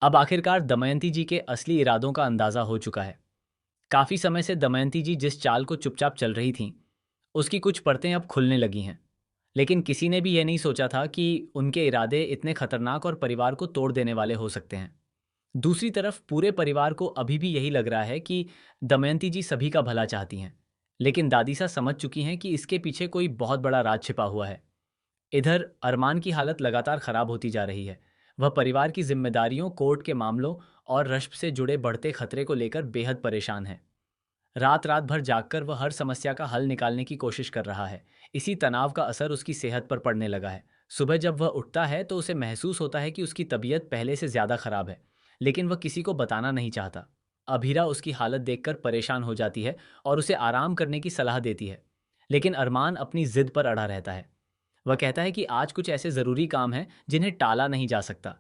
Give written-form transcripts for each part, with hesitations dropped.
अब आखिरकार दमयंती जी के असली इरादों का अंदाजा हो चुका है। काफी समय से दमयंती जी जिस चाल को चुपचाप चल रही थीं, उसकी कुछ परतें अब खुलने लगी हैं। लेकिन किसी ने भी यह नहीं सोचा था कि उनके इरादे इतने खतरनाक और परिवार को तोड़ देने वाले हो सकते हैं। दूसरी तरफ पूरे परिवार को अभी भी यही लग रहा है कि दमयंती जी सभी का भला चाहती हैं। लेकिन दादीसा समझ चुकी हैं कि इसके पीछे कोई बहुत बड़ा राज छिपा हुआ है। इधर अरमान की हालत लगातार खराब होती जा रही है। वह परिवार की जिम्मेदारियों, कोर्ट के मामलों और रश्म से जुड़े बढ़ते खतरे को लेकर बेहद परेशान है। रात रात भर जागकर वह हर समस्या का हल निकालने की कोशिश कर रहा है। इसी तनाव का असर उसकी सेहत पर पड़ने लगा है। सुबह जब वह उठता है तो उसे महसूस होता है कि उसकी तबीयत पहले से ज़्यादा खराब है, लेकिन वह किसी को बताना नहीं चाहता। अभीरा उसकी हालत देखकर परेशान हो जाती है और उसे आराम करने की सलाह देती है। लेकिन अरमान अपनी जिद पर अड़ा रहता है। वह कहता है कि आज कुछ ऐसे ज़रूरी काम हैं जिन्हें टाला नहीं जा सकता।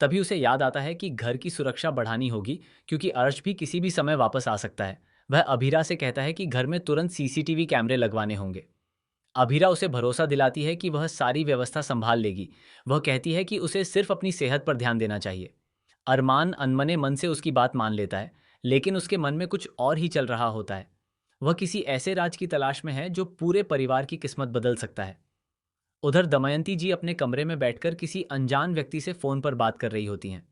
तभी उसे याद आता है कि घर की सुरक्षा बढ़ानी होगी, क्योंकि अर्श भी किसी भी समय वापस आ सकता है। वह अभीरा से कहता है कि घर में तुरंत सीसीटीवी कैमरे लगवाने होंगे। अभीरा उसे भरोसा दिलाती है कि वह सारी व्यवस्था संभाल लेगी। वह कहती है कि उसे सिर्फ अपनी सेहत पर ध्यान देना चाहिए। अरमान अनमने मन से उसकी बात मान लेता है, लेकिन उसके मन में कुछ और ही चल रहा होता है। वह किसी ऐसे राज की तलाश में है जो पूरे परिवार की किस्मत बदल सकता है। उधर दमयंती जी अपने कमरे में बैठकर किसी अनजान व्यक्ति से फोन पर बात कर रही होती हैं।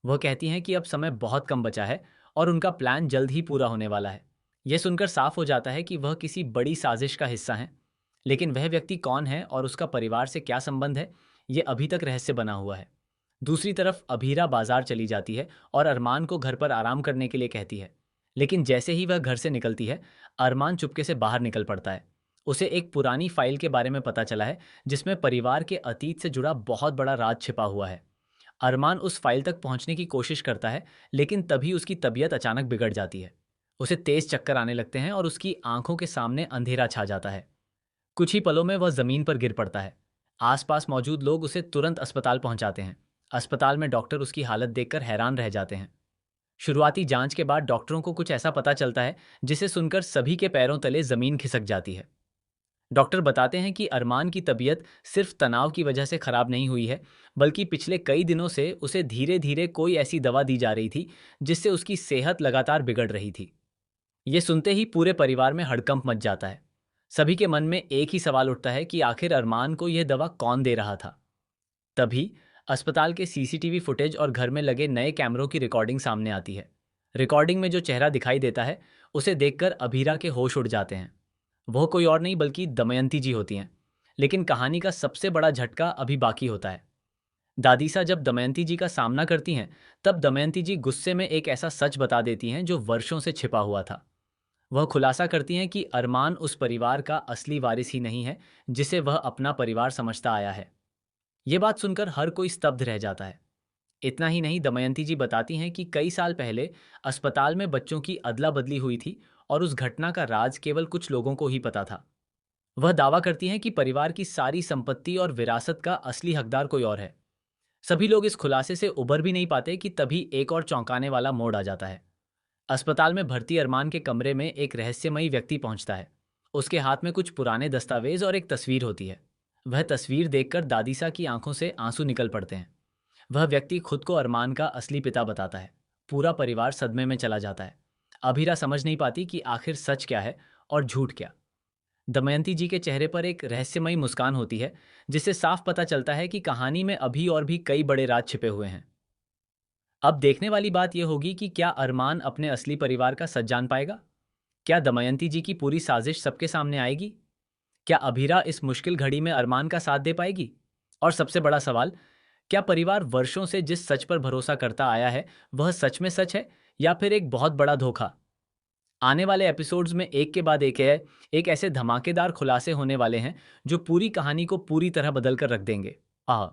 वह कहती हैं कि अब समय बहुत कम बचा है और उनका प्लान जल्द ही पूरा होने वाला है। यह सुनकर साफ हो जाता है कि वह किसी बड़ी साजिश का हिस्सा हैं। लेकिन वह व्यक्ति कौन है और उसका परिवार से क्या संबंध है, ये अभी तक रहस्य बना हुआ है। दूसरी तरफ अभीरा बाजार चली जाती है और अरमान को घर पर आराम करने के लिए कहती है। लेकिन जैसे ही वह घर से निकलती है, अरमान चुपके से बाहर निकल पड़ता है। उसे एक पुरानी फाइल के बारे में पता चला है, जिसमें परिवार के अतीत से जुड़ा बहुत बड़ा राज छिपा हुआ है। अरमान उस फाइल तक पहुंचने की कोशिश करता है, लेकिन तभी उसकी तबीयत अचानक बिगड़ जाती है। उसे तेज चक्कर आने लगते हैं और उसकी आंखों के सामने अंधेरा छा जाता है। कुछ ही पलों में वह जमीन पर गिर पड़ता है। आसपास मौजूद लोग उसे तुरंत अस्पताल पहुंचाते हैं। अस्पताल में डॉक्टर उसकी हालत देखकर हैरान रह जाते हैं। शुरुआती जांच के बाद डॉक्टरों को कुछ ऐसा पता चलता है जिसे सुनकर सभी के पैरों तले जमीन खिसक जाती है। डॉक्टर बताते हैं कि अरमान की तबीयत सिर्फ तनाव की वजह से खराब नहीं हुई है, बल्कि पिछले कई दिनों से उसे धीरे धीरे कोई ऐसी दवा दी जा रही थी जिससे उसकी सेहत लगातार बिगड़ रही थी। ये सुनते ही पूरे परिवार में हड़कंप मच जाता है। सभी के मन में एक ही सवाल उठता है कि आखिर अरमान को यह दवा कौन दे रहा था। तभी अस्पताल के सीसीटीवी फुटेज और घर में लगे नए कैमरों की रिकॉर्डिंग सामने आती है। रिकॉर्डिंग में जो चेहरा दिखाई देता है, उसे देखकर अभीरा के होश उड़ जाते हैं। वह कोई और नहीं बल्कि दमयंती जी होती हैं। लेकिन कहानी का सबसे बड़ा झटका अभी बाकी होता है। दादीसा जब दमयंती जी का सामना करती हैं, तब दमयंती जी गुस्से में एक ऐसा सच बता देती हैं जो वर्षों से छिपा हुआ था। वह खुलासा करती हैं कि अरमान उस परिवार का असली वारिस ही नहीं है, जिसे वह अपना परिवार समझता आया है। ये बात सुनकर हर कोई स्तब्ध रह जाता है। इतना ही नहीं, दमयंती जी बताती हैं कि कई साल पहले अस्पताल में बच्चों की अदला बदली हुई थी और उस घटना का राज केवल कुछ लोगों को ही पता था। वह दावा करती हैं कि परिवार की सारी संपत्ति और विरासत का असली हकदार कोई और है। सभी लोग इस खुलासे से उबर भी नहीं पाते कि तभी एक और चौंकाने वाला मोड़ आ जाता है। अस्पताल में भर्ती अरमान के कमरे में एक रहस्यमयी व्यक्ति पहुंचता है। उसके हाथ में कुछ पुराने दस्तावेज और एक तस्वीर होती है। वह तस्वीर देखकर दादीसा की आंखों से आंसू निकल पड़ते हैं। वह व्यक्ति खुद को अरमान का असली पिता बताता है। पूरा परिवार सदमे में चला जाता है। अभीरा समझ नहीं पाती कि आखिर सच क्या है और झूठ क्या। दमयंती जी के चेहरे पर एक रहस्यमयी मुस्कान होती है, जिससे साफ पता चलता है कि कहानी में अभी और भी कई बड़े राज छिपे हुए हैं। अब देखने वाली बात यह होगी कि क्या अरमान अपने असली परिवार का सच जान पाएगा? क्या दमयंती जी की पूरी साजिश सबके सामने आएगी? क्या अभीरा इस मुश्किल घड़ी में अरमान का साथ दे पाएगी? और सबसे बड़ा सवाल, क्या परिवार वर्षों से जिस सच पर भरोसा करता आया है, वह सच में सच है या फिर एक बहुत बड़ा धोखा? आने वाले एपिसोड्स में एक के बाद एक ऐसे धमाकेदार खुलासे होने वाले हैं जो पूरी कहानी को पूरी तरह बदल कर रख देंगे। आह